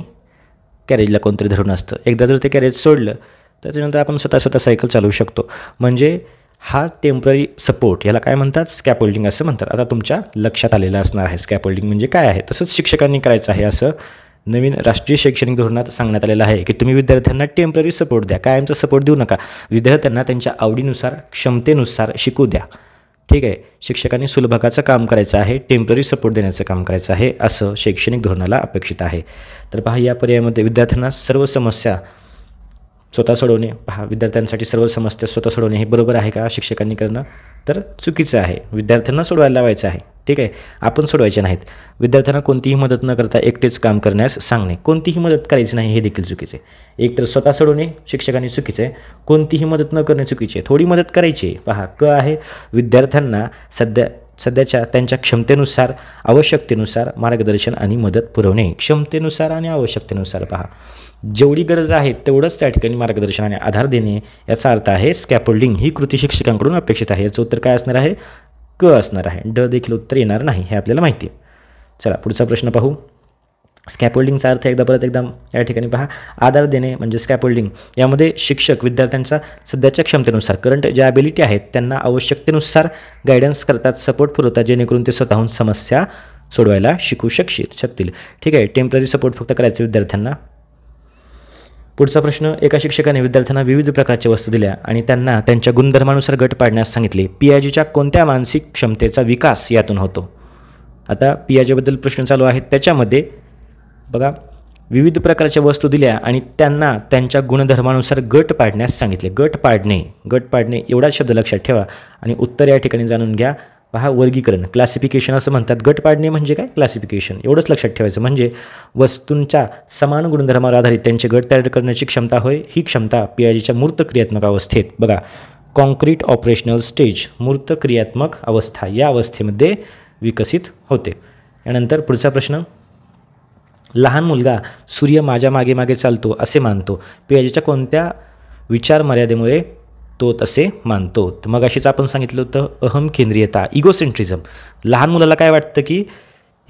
कॅरेजला कोणतरी धरून असतं. एकदा जर ते कॅरेज सोडलं त्याच्यानंतर आपण स्वतः सायकल चालवू शकतो. म्हणजे हा टेम्पररी सपोर्ट, याला काय म्हणतात? स्कॅफोल्डिंग असं म्हणतात. आता तुमच्या लक्षात आलेलं असणार आहे स्कॅफोल्डिंग म्हणजे काय आहे. तसंच शिक्षकांनी करायचं आहे असं नवीन राष्ट्रीय शैक्षणिक धोरणात सांगण्यात आलेलं आहे की तुम्ही विद्यार्थ्यांना टेम्पररी सपोर्ट द्या, कायमचा सपोर्ट देऊ नका. विद्यार्थ्यांना त्यांच्या आवडीनुसार, क्षमतेनुसार शिकू द्या. ठीक आहे, शिक्षकांनी सुलभकाचं काम करायचं आहे, टेम्पररी सपोर्ट देण्याचं काम करायचं आहे असं शैक्षणिक धोरणाला अपेक्षित आहे. तर पहा, या पर्यायामध्ये विद्यार्थ्यांना सर्व समस्या स्वतः सोडवणे. पहा, विद्यार्थ्यांसाठी सर्व समस्या स्वतः सोडवणे हे बरोबर आहे का शिक्षकांनी करणं? तर चुकीचं आहे. विद्यार्थ्यांना सोडवायला लावायचं आहे. ठीक आहे, आपण सोडवायचे नाहीत. विद्यार्थ्यांना कोणतीही मदत न करता एकटेच काम करण्यास सांगणे, कोणतीही मदत करायची नाही हे देखील चुकीचे. एक तर स्वतः सोडवणे शिक्षकांनी चुकीचं आहे, कोणतीही मदत न करणे चुकीचे. थोडी मदत करायची. पहा, आहे विद्यार्थ्यांना सध्याच्या त्यांच्या क्षमतेनुसार, आवश्यकतेनुसार मार्गदर्शन आणि मदत पुरवणे. क्षमतेनुसार आणि आवश्यकतेनुसार. पहा, जेवढी गरज आहे तेवढंच त्या ठिकाणी मार्गदर्शन आणि आधार देणे, याचा अर्थ आहे स्कॅफोल्डिंग ही कृती शिक्षकांकडून अपेक्षित आहे. याचं उत्तर काय असणार आहे? क असणार आहे. ड देखील उत्तर येणार नाही हे आपल्याला माहिती आहे. चला पुढचा प्रश्न पाहू. स्कॅफोल्डिंगचा अर्थ परत एकदा या ठिकाणी पहा, आधार देणे म्हणजे स्कॅफोल्डिंग. यामध्ये शिक्षक विद्यार्थ्यांचा सध्याच्या क्षमतेनुसार, करंट ज्या ॲबिलिटी आहेत त्यांना आवश्यकतेनुसार गायडन्स करतात, सपोर्ट पुरवतात, जेणेकरून ते स्वतःहून समस्या सोडवायला शिकू शकतील. ठीक आहे, टेम्पररी सपोर्ट फक्त करायचं विद्यार्थ्यांना. पुढचा प्रश्न, एका शिक्षकाने विद्यार्थ्यांना विविध प्रकारच्या वस्तू दिल्या आणि त्यांना त्यांच्या गुणधर्मानुसार गट पाडण्यास सांगितले. पियाजेच्या कोणत्या मानसिक क्षमतेचा विकास यातून होतो? आता पियाजेबद्दल प्रश्न चालू आहेत. त्याच्यामध्ये बघा, विविध प्रकारच्या वस्तू दिल्या आणि त्यांना त्यांच्या गुणधर्मानुसार गट पाडण्यास सांगितले. गट पाडणे एवढाच शब्द लक्षात ठेवा आणि उत्तर या ठिकाणी जाणून घ्या. पहा, वर्गीकरण, क्लासिफिकेशन असं म्हणतात. गट पाडणे म्हणजे काय? क्लासिफिकेशन. एवढंच लक्षात ठेवायचं. म्हणजे वस्तूंच्या समान गुणधर्मावर आधारित त्यांचे गट तयार करण्याची क्षमता होय. ही क्षमता पियाजेच्या मूर्त क्रियात्मक अवस्थेत, बघा, कॉन्क्रीट ऑपरेशनल स्टेज, मूर्त क्रियात्मक अवस्था, या अवस्थेमध्ये विकसित होते. यानंतर पुढचा प्रश्न, लहान मुलगा सूर्य माझ्या मागे मागे चालतो असे मानतो. पियाजेच्या कोणत्या विचार मर्यादेमुळे तो तसे मानतो? तर मग अशीच आपण सांगितलं होतं अहम केंद्रीयता, इगोसेंट्रिझम. लहान मुलाला काय वाटतं की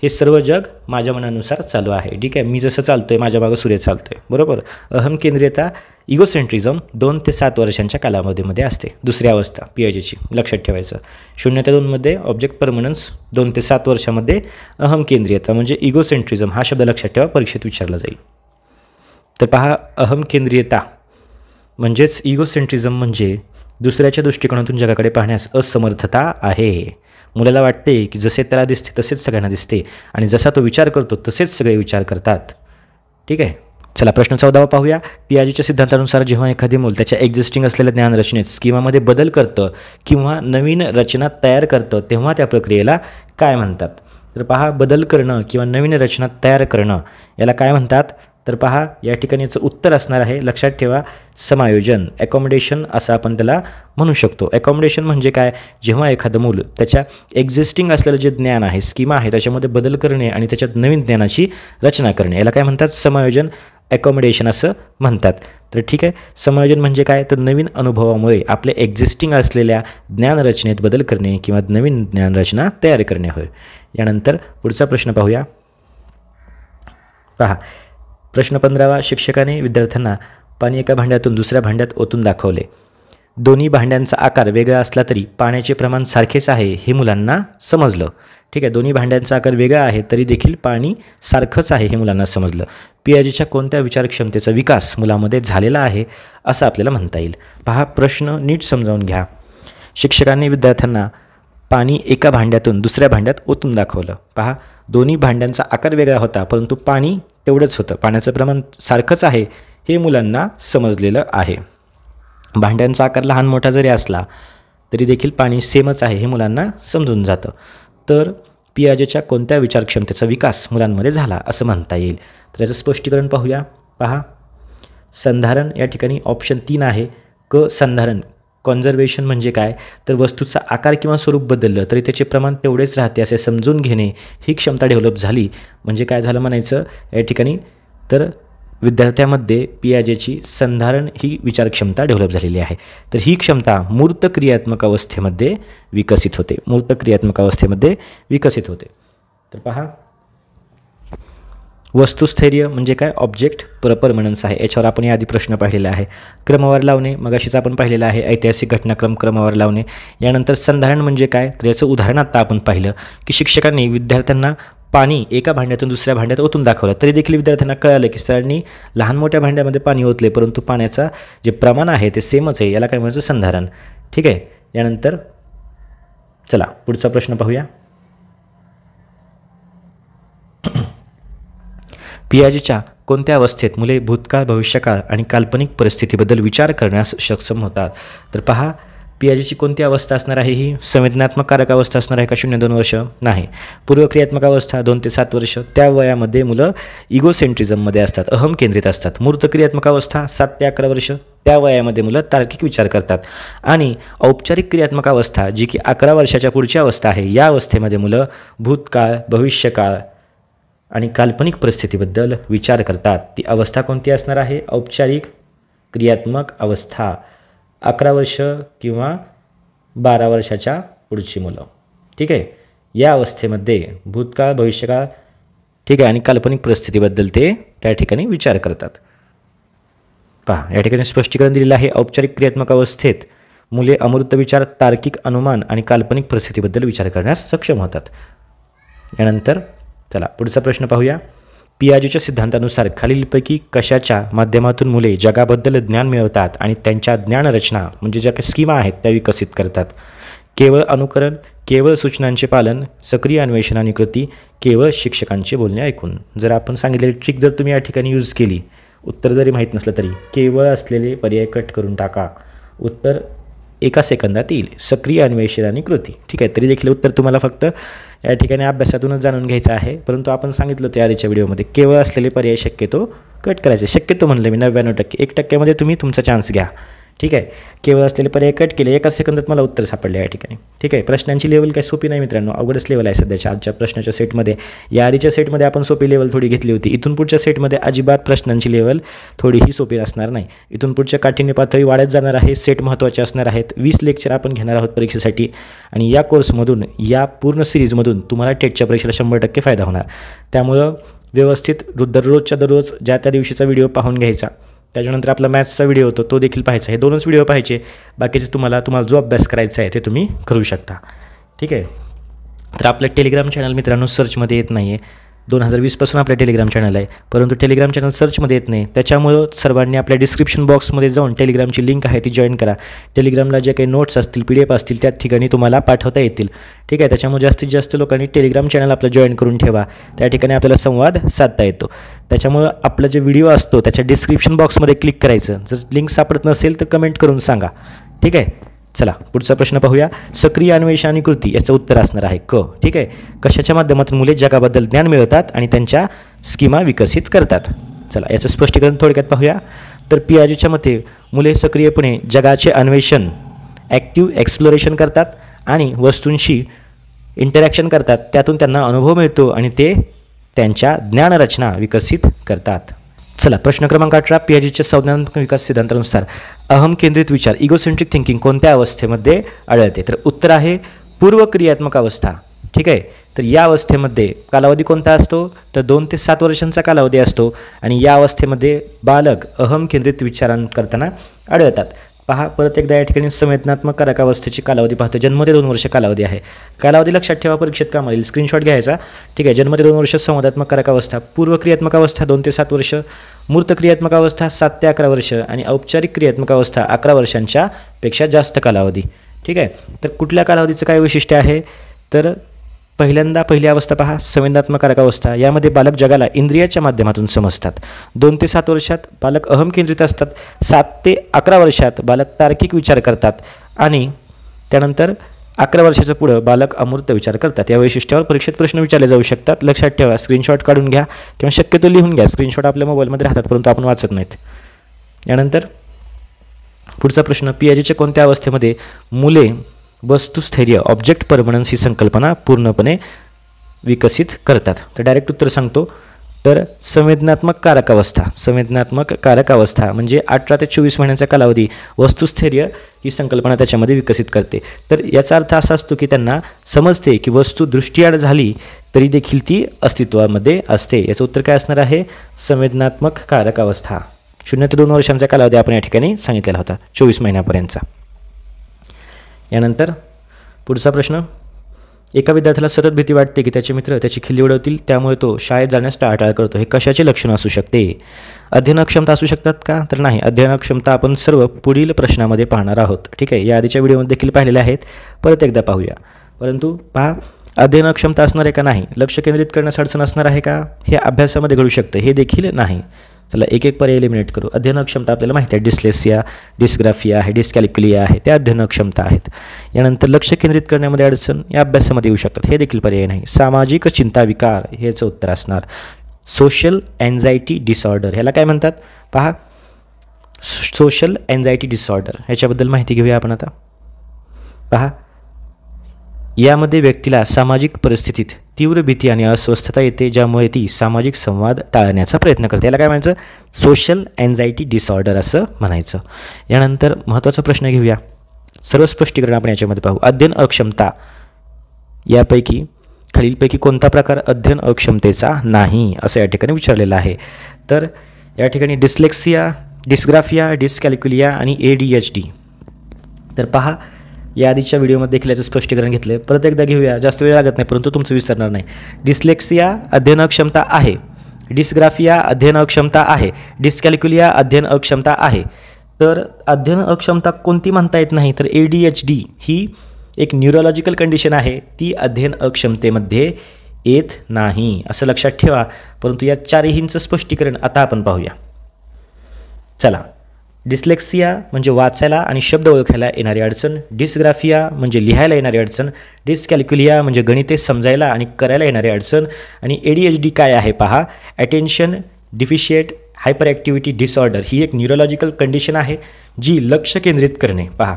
हे सर्व जग माझ्या मनानुसार चालू आहे. ठीक आहे, मी जसं चालतोय माझ्या मागं सूर्य चालतोय, बरोबर. अहम केंद्रीयता, इगोसेंट्रिझम 2 ते 7 वर्षांच्या कालावधीमध्ये असते. दुसरी अवस्था पियाजेची, लक्षात ठेवायचं. 0 ते 2 मध्ये ऑब्जेक्ट परमनन्स, 2 ते 7 वर्षामध्ये अहम केंद्रीयता म्हणजे इगोसेंट्रिझम. हा शब्द लक्षात ठेवा, परीक्षेत विचारला जाईल. तर पहा, अहम केंद्रीयता म्हणजेच इगोसेंट्रिझम म्हणजे दुसऱ्याच्या दृष्टिकोनातून जगाकडे पाहण्यास असमर्थता आहे. मुलाला वाटते की जसे त्याला दिसते तसेच सगळ्यांना दिसते आणि जसा तो विचार करतो तसेच सगळे विचार करतात. ठीक आहे, चला प्रश्न 14 पाहूया. पियाजेच्या सिद्धांतानुसार जेव्हा एखादे मूल त्याच्या एक्झिस्टिंग असलेल्या ज्ञानरचनेत स्कीमामध्ये बदल करतं किंवा नवीन रचना तयार करतं तेव्हा त्या प्रक्रियेला काय म्हणतात? तर पहा, बदल करणं किंवा नवीन रचना तयार करणं याला काय म्हणतात? तर पहा, या ठिकाणी याचं उत्तर असणार आहे, लक्षात ठेवा, समायोजन, ॲकॉमोडेशन असं आपण त्याला म्हणू शकतो. ॲकॉमोडेशन म्हणजे काय? जेव्हा एखादं मूल त्याच्या एक्झिस्टिंग असलेलं जे ज्ञान आहे, स्कीमा आहे, त्याच्यामध्ये बदल करणे आणि त्याच्यात नवीन ज्ञानाची रचना करणे, याला काय म्हणतात? समायोजन, ॲकॉमोडेशन असं म्हणतात. तर ठीक आहे, समायोजन म्हणजे काय? तर नवीन अनुभवामुळे आपल्या एक्झिस्टिंग असलेल्या ज्ञानरचनेत बदल करणे किंवा नवीन ज्ञानरचना तयार करणे होय. यानंतर पुढचा प्रश्न पाहूया. पहा, प्रश्न 15. शिक्षकाने विद्यार्थ्यांना पाणी एका भांड्यातून दुसऱ्या भांड्यात ओतून दाखवले. दोन्ही भांड्यांचा आकार वेगळा असला तरी पाण्याचे प्रमाण सारखेच आहे हे मुलांना समजलं. ठीक आहे, दोन्ही भांड्यांचा आकार वेगळा आहे तरी देखील पाणी सारखंच आहे हे मुलांना समजलं. पियाजेच्या कोणत्या विचारक्षमतेचा विकास मुलामध्ये झालेला आहे असं आपल्याला म्हणता येईल? पहा, प्रश्न नीट समजावून घ्या. शिक्षकांनी विद्यार्थ्यांना पाणी एका भांड्यातून दुसऱ्या भांड्यात ओतून दाखवलं. पहा, दोन्ही भांड्यांचा आकार वेगळा होता परंतु पाणी तेवढंच होतं, पाण्याचं प्रमाण सारखंच आहे हे मुलांना समजलेलं आहे. भांड्यांचा आकार लहान मोठा जरी असला तरी देखील पाणी सेमच आहे हे मुलांना समजून जातं. तर पियाजेच्या कोणत्या विचारक्षमतेचा विकास मुलांमध्ये झाला असं म्हणता येईल? तर याचं स्पष्टीकरण पाहूया. पहा, संधारण या ठिकाणी ऑप्शन 3 आहे. क, संधारण, कॉन्झर्वेशन म्हणजे काय? तर वस्तूचा आकार किंवा स्वरूप बदललं तरी त्याचे प्रमाण तेवढेच राहते असे समजून घेणे, ही क्षमता डेव्हलप झाली. म्हणजे काय झालं म्हणायचं या ठिकाणी? तर विद्यार्थ्यामध्ये पियाजेची संधारण ही विचारक्षमता डेव्हलप झालेली आहे. तर ही क्षमता मूर्त क्रियात्मक अवस्थेमध्ये विकसित होते. मूर्त क्रियात्मक अवस्थेमध्ये विकसित होते. तर पहा, वस्तुस्थैर्य म्हणजे काय? ऑब्जेक्ट परमनन्स आहे. याच्यावर आपण याआधी प्रश्न पाहिलेला आहे. क्रमवार लावणे मगाशीच आपण पाहिलेलं आहे, ऐतिहासिक घटनाक्रम क्रमवार लावणे. यानंतर संधारण म्हणजे काय? तर याचं उदाहरण आता आपण पाहिलं की शिक्षकांनी विद्यार्थ्यांना पाणी एका भांड्यातून दुसऱ्या भांड्यात ओतून दाखवलं तरी देखील विद्यार्थ्यांना कळालं की सरांनी लहान मोठ्या भांड्यामध्ये पाणी ओतले परंतु पाण्याचा जे प्रमाण आहे ते सेमच आहे. याला काय म्हणायचं? संधारण. ठीक आहे, यानंतर चला पुढचा प्रश्न पाहूया. पियाजेच्या कोणत्या अवस्थेत मुले भूतकाळ, भविष्यकाळ आणि काल्पनिक परिस्थितीबद्दल विचार करण्यास सक्षम होतात? तर पहा, पियाजेची कोणती अवस्था असणार आहे? ही संवेदनात्मक कारक अवस्था असणार आहे का? 0-2 वर्ष? नाही. पूर्वक्रियात्मक अवस्था 2 ते 7 वर्ष. त्या वयामध्ये मुलं इगोसेंट्रिझममध्ये असतात, अहम केंद्रित असतात. मूर्त क्रियात्मक अवस्था 7 ते 11 वर्ष. त्या वयामध्ये मुलं तार्किक विचार करतात. आणि औपचारिक क्रियात्मक अवस्था जी की 11 वर्षाच्या पुढची अवस्था आहे, या अवस्थेमध्ये मुलं भूतकाळ, भविष्यकाळ आणि काल्पनिक परिस्थितीबद्दल विचार करतात. ती अवस्था कोणती असणार आहे? औपचारिक क्रियात्मक अवस्था. 11 वर्ष किंवा 12 वर्षाच्या पुढची मुलं. ठीक आहे, या अवस्थेमध्ये भूतकाळ, भविष्यकाळ ठीक आहे, आणि काल्पनिक परिस्थितीबद्दल ते त्या ठिकाणी विचार करतात. पहा, या ठिकाणी स्पष्टीकरण दिलेलं आहे. औपचारिक क्रियात्मक अवस्थेत मुले अमूर्त विचार, तार्किक अनुमान आणि काल्पनिक परिस्थितीबद्दल विचार करण्यास सक्षम होतात. यानंतर चला पुढचा प्रश्न पाहूया. पियाजेच्या सिद्धांतानुसार खालीलपैकी कशाच्या माध्यमातून मुले जगाबद्दल ज्ञान मिळवतात आणि त्यांच्या ज्ञानरचना म्हणजे ज्या काही स्कीमा आहेत त्या विकसित करतात? केवळ अनुकरण, केवळ सूचनांचे पालन, सक्रिय अन्वेषण आणि कृती, केवळ शिक्षकांचे बोलणे ऐकून. जर आपण सांगितलेली ट्रिक जर तुम्ही या ठिकाणी यूज केली, उत्तर जरी माहीत नसलं तरी केवळ असलेले पर्याय कट करून टाका, उत्तर एका सेकंदात येईल. सक्रिय अन्वेषण आणि कृती. ठीक आहे, तरी देखील उत्तर तुम्हाला फक्त या ठिकाणी अभ्यासातूनच जाणून घ्यायचं आहे. परंतु आपण सांगितलं ते आधीच्या व्हिडिओमध्ये केवळ असलेले पर्याय शक्यतो कट करायचे. शक्यतो म्हणलं मी 99%, 1% तुम्ही तुमचा चान्स घ्या. ठीक आहे, केवळ असलेले पर्याय कट केले, एका सेकंदात मला उत्तर सापडले या ठिकाणी. ठीक आहे, प्रश्नांची लेवल काही सोपी नाही मित्रांनो, अवघडच लेवल आहे सध्याच्या आजच्या प्रश्नाच्या सेटमध्ये. या आधीच्या सेटमध्ये आपण सोपी लेवल थोडी घेतली होती. इथून पुढच्या सेटमध्ये अजिबात प्रश्नांची लेवल थोडीही सोपी असणार नाही. इथून पुढच्या काठिण्य पातळी वाढत जाणार आहे. सेट महत्त्वाचे असणार आहेत. 20 लेक्चर आपण घेणार आहोत परीक्षेसाठी आणि या कोर्समधून, या पूर्ण सिरीजमधून तुम्हाला टेटच्या परीक्षेला 100% फायदा होणार. त्यामुळं व्यवस्थित दररोजच्या दररोज ज्या त्या दिवशीचा व्हिडिओ पाहून घ्यायचा. त्याच्यानंतर आपला मॅथ्सचा व्हिडिओ होतो तो देखील पाहायचा. हे 2च व्हिडिओ पाहायचे. बाकीचे तुम्हाला जो अभ्यास करायचा आहे ते तुम्ही करू शकता. ठीक आहे, तर आपलं टेलिग्राम चॅनल मित्रांनो सर्चमध्ये येत नाही आहे. 2020 पासून आपलं टेलिग्राम चॅनल आहे, परंतु टेलिग्राम चॅनल सर्चमध्ये येत नाही. त्याच्यामुळं सर्वांनी आपल्या डिस्क्रिप्शन बॉक्समध्ये जाऊन टेलिग्रामची लिंक आहे ती जॉईन करा. टेलिग्रामला जे काही नोट्स असतील, PDF असतील त्या ठिकाणी तुम्हाला पाठवता येतील. ठीक आहे, त्याच्यामुळे जास्तीत जास्त लोकांनी टेलिग्राम चॅनल आपलं जॉईन करून ठेवा. त्या ठिकाणी आपल्याला संवाद साधता येतो. त्याच्यामुळं आपला जे व्हिडिओ असतो त्याच्या डिस्क्रिप्शन बॉक्समध्ये क्लिक करायचं. जर लिंक सापडत नसेल तर कमेंट करून सांगा. ठीक आहे, चला पुढचा प्रश्न पाहूया. सक्रिय अन्वेषण आणि कृती याचं उत्तर असणार आहे क. ठीक आहे, कशाच्या माध्यमातून मुले जगाबद्दल ज्ञान मिळवतात आणि त्यांच्या स्कीमा विकसित करतात? चला याचं स्पष्टीकरण थोडक्यात पाहूया. तर पियाजेच्या मते मुले सक्रियपणे जगाचे अन्वेषण, ॲक्टिव्ह एक्सप्लोरेशन करतात आणि वस्तूंशी इंटरॅक्शन करतात. त्यातून त्यांना अनुभव मिळतो आणि ते त्यांच्या ज्ञानरचना विकसित करतात. चला प्रश्न क्रमांक 18. पियाजेच्या संज्ञानात्मक विकास सिद्धांतानुसार अहम केंद्रित विचार, इगोसेंट्रिक थिंकिंग कोणत्या अवस्थेमध्ये आढळते? तर उत्तर आहे पूर्वक्रियात्मक अवस्था. ठीक आहे, तर या अवस्थेमध्ये कालावधी कोणता असतो? तर 2 ते 7 वर्षांचा कालावधी असतो आणि या अवस्थेमध्ये बालक अहम केंद्रित विचारां करताना आढळतात. पहा परत एकदा या ठिकाणी संवेदनात्मक कारकावस्थेची कालावधी पाहतो. जन्म ते 2 वर्ष कालावधी आहे. कालावधी लक्षात ठेवा, परीक्षेत कामाला येईल. स्क्रीनशॉट घ्यायचा. ठीक आहे, जन्म ते 2 वर्ष संवादात्मक कारकावस्था, पूर्वक्रियात्मक अवस्था 2 ते 7 वर्ष, मूर्त क्रियात्मक अवस्था 7 ते 11 वर्ष आणि औपचारिक क्रियात्मक अवस्था 11 वर्षांच्या पेक्षा जास्त कालावधी. ठीक आहे, तर कुठल्या कालावधीचं काय वैशिष्ट्य आहे? तर पहिली अवस्था पहा, संवेदनात्मक कारकावस्था. यामध्ये बालक जगाला इंद्रियाच्या माध्यमातून समजतात. 2 ते 7 वर्षात बालक अहम केंद्रित असतात. 7 ते 11 वर्षात बालक तार्किक विचार करतात आणि त्यानंतर 11 वर्षाचं पुढं बालक अमूर्त विचार करतात. या वैशिष्ट्यावर परीक्षेत प्रश्न विचारले जाऊ शकतात. लक्षात ठेवा, स्क्रीनशॉट काढून घ्या किंवा शक्यतो लिहून घ्या. स्क्रीनशॉट आपल्या मोबाईलमध्ये राहतात परंतु आपण वाचत नाहीत. यानंतर पुढचा प्रश्न. पियाजेच्या कोणत्या अवस्थेमध्ये मुले वस्तुस्थैर्य, ऑब्जेक्ट परमनन्स ही संकल्पना पूर्णपणे विकसित करतात? तर डायरेक्ट उत्तर सांगतो. तर संवेदनात्मक कारकावस्था म्हणजे 18 ते 24 महिन्यांचा कालावधी वस्तुस्थैर्य ही संकल्पना त्याच्यामध्ये विकसित करते. तर याचा अर्थ असा असतो की त्यांना समजते की वस्तू दृष्टीआड झाली तरी देखील ती अस्तित्वामध्ये असते. याचं उत्तर काय असणार आहे? संवेदनात्मक कारकावस्था. 0 ते 2 वर्षांचा कालावधी आपण या ठिकाणी सांगितलेला होता, 24 महिन्यापर्यंतचा. यानंतर पुढचा प्रश्न. एका विद्यार्थ्याला सतत भीती वाटते की त्याचे मित्र त्याची खिल्ली उडवतील, त्यामुळे तो शाळेत जाण्यास टाळाटाळ करतो. हे कशाचे लक्षण असू शकते? अध्ययन अक्षमता असू शकतात का? तर नाही. अध्ययन अक्षमता आपण सर्व पुढील प्रश्नामध्ये पाहणार आहोत. ठीक आहे, या आधीच्या व्हिडिओमध्ये देखील पाहिलेले आहेत, परत एकदा पाहूया. परंतु पहा, अध्ययन अक्षमता असणार आहे का? नाही. लक्ष केंद्रित करण्यास अडचण असणार आहे का? हे अभ्यासामध्ये घडू शकतं, हे देखील नाही. चला एक एक पर्याय एलिमिनेट करू. अध्ययन अक्षमता आपल्याला माहिती आहे, डिस्लेक्सिया, डिस्ग्राफिया आहे, डिस्कॅल्क्युलिया आहे, त्या अध्ययन अक्षमता आहेत. यानंतर लक्ष केंद्रित करण्यामध्ये अडचण या अभ्यासामध्ये येऊ शकतात, हे देखील पर्याय नाही. सामाजिक चिंता विकार हेचं उत्तर असणार. सोशल एन्झायटी डिसऑर्डर ह्याला काय म्हणतात? पहा, सोशल एन्झायटी डिसऑर्डर ह्याच्याबद्दल माहिती घेऊया आपण आता. पहा, यामध्ये व्यक्तीला सामाजिक परिस्थितीत तीव्र भीती आणि अस्वस्थता येते, ज्यामुळे ती सामाजिक संवाद टाळण्याचा प्रयत्न करते. याला काय म्हणायचं? सोशल एन्झायटी डिसऑर्डर असं म्हणायचं. यानंतर महत्त्वाचा प्रश्न घेऊया, सर्व स्पष्टीकरण आपण याच्यामध्ये पाहू. अध्ययन अक्षमता यापैकी खालीलपैकी कोणता प्रकार अध्ययन अक्षमतेचा नाही असं या ठिकाणी विचारलेलं आहे. तर या ठिकाणी डिस्लेक्सिया, डिस्ग्राफिया, डिस्कॅल्क्युलिया आणि ADHD. तर पहा, या आधीच्या व्हिडिओमध्ये देखील याचं स्पष्टीकरण घेतलं. परत एकदा घेऊया, जास्त वेळ लागत नाही परंतु तुमचं विसरणार नाही. डिस्लेक्सिया अध्ययन अक्षमता आहे, डिस्ग्राफिया अध्ययन अक्षमता आहे, डिस्कॅल्क्युलिया अध्ययन अक्षमता आहे. तर अध्ययन अक्षमता कोणती म्हणता येत नाही, तर ADHD ही एक न्यूरोलॉजिकल कंडिशन आहे, ती अध्ययन अक्षमतेमध्ये येत नाही असं लक्षात ठेवा. परंतु या चारहींचं स्पष्टीकरण आता आपण पाहूया. चला, डिस्लेक्सिया म्हणजे वाचायला आणि शब्द ओळखायला येणारी अडचण, डिस्ग्राफिया म्हणजे लिहायला येणारी अडचण, डिस्कॅल्क्युलिया म्हणजे गणिते समजायला आणि करायला येणारी अडचण, आणि ADHD काय आहे पहा, attention deficit hyper activity disorder. ही एक न्यूरोलॉजिकल कंडिशन आहे जी लक्ष केंद्रित करणे, पहा,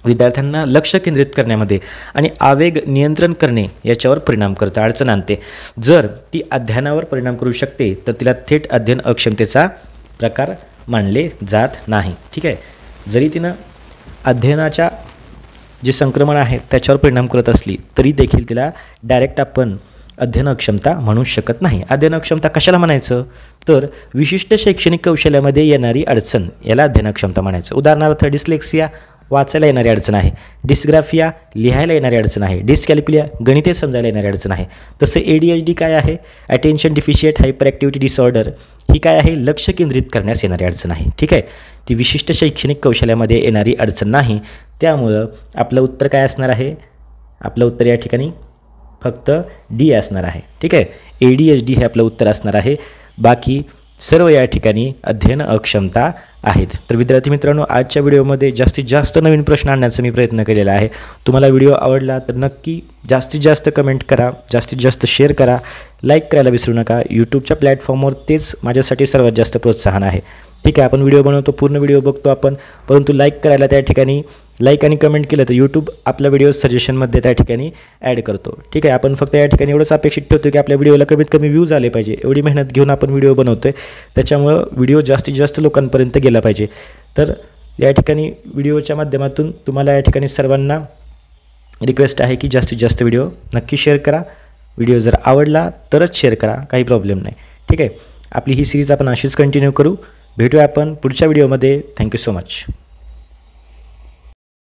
विद्यार्थ्यांना लक्ष केंद्रित करण्यामध्ये आणि आवेग नियंत्रण करणे याच्यावर परिणाम करतं, अडचण आणते. जर ती अध्ययनावर परिणाम करू शकते तर तिला थेट अध्ययन अक्षमतेचा प्रकार मानले जात नाही. ठीक आहे, जरी तिनं अध्ययनाच्या जे संक्रमण आहे त्याच्यावर परिणाम करत असली तरी देखील तिला डायरेक्ट आपण अध्ययन अक्षमता म्हणू शकत नाही. अध्ययन अक्षमता कशाला म्हणायचं, तर विशिष्ट शैक्षणिक कौशल्यामध्ये येणारी अडचण याला अध्ययन अक्षमता म्हणायचं. उदाहरणार्थ डिस्लेक्सिया वाचायला येणारी अडचण आहे, डिस्ग्राफिया लिहायला येणारी अडचण आहे, डिस्कॅल्क्युलिया गणिते समजायला येणारी अडचण आहे. तसे ADHD काय आहे, attention deficit hyper activity disorder, ही काय आहे, लक्ष केंद्रित करण्यास येणारी अडचण आहे. ठीक आहे, ती विशिष्ट शैक्षणिक कौशल्यामध्ये येणारी अडचण नाही. त्यामुळं आपलं उत्तर काय असणार आहे, आपलं उत्तर या ठिकाणी फक्त D असणार आहे. ठीक आहे, ADHD हे आपलं उत्तर असणार आहे. बाकी सर्व या ठिकाणी अध्ययन अक्षमता आहेत. तर विद्यार्थी मित्रांनो, आजच्या व्हिडिओमध्ये जास्तीत जास्त नवीन प्रश्न आणण्याचा मी प्रयत्न केलेला आहे. तुम्हाला व्हिडिओ आवडला तर नक्की जास्तीत जास्त कमेंट करा, जास्तीत जास्त शेअर करा, लाईक करायला विसरू नका. यूट्यूबच्या प्लॅटफॉर्मवर तेच माझ्यासाठी सर्वात जास्त प्रोत्साहन आहे. ठीक आहे, आपण व्हिडिओ बनवतो, पूर्ण व्हिडिओ बघतो आपण, परंतु लाईक करायला त्या ठिकाणी लाईक आणि कमेंट केलं तर यूट्यूब आपला व्हिडिओ सजेशनमध्ये त्या ठिकाणी ॲड करतो. ठीक आहे, आपण फक्त या ठिकाणी एवढंच अपेक्षित ठेवतो की आपल्या व्हिडिओला कमीत कमी व्ह्यूज आले पाहिजे. एवढी मेहनत घेऊन आपण व्हिडिओ बनवतो आहे, त्याच्यामुळं व्हिडिओ जास्तीत जास्त लोकांपर्यंत गेला पाहिजे. तर या ठिकाणी व्हिडिओच्या माध्यमातून तुम्हाला या ठिकाणी सर्वांना रिक्वेस्ट आहे की जास्तीत जास्त व्हिडिओ नक्की शेअर करा. व्हिडिओ जर आवडला तरच शेअर करा, काही प्रॉब्लेम नाही. ठीक आहे, आपली ही सिरीज आपण अशीच कंटिन्यू करू. भेटूया आपण पुढच्या व्हिडिओमध्ये. Thank you so much.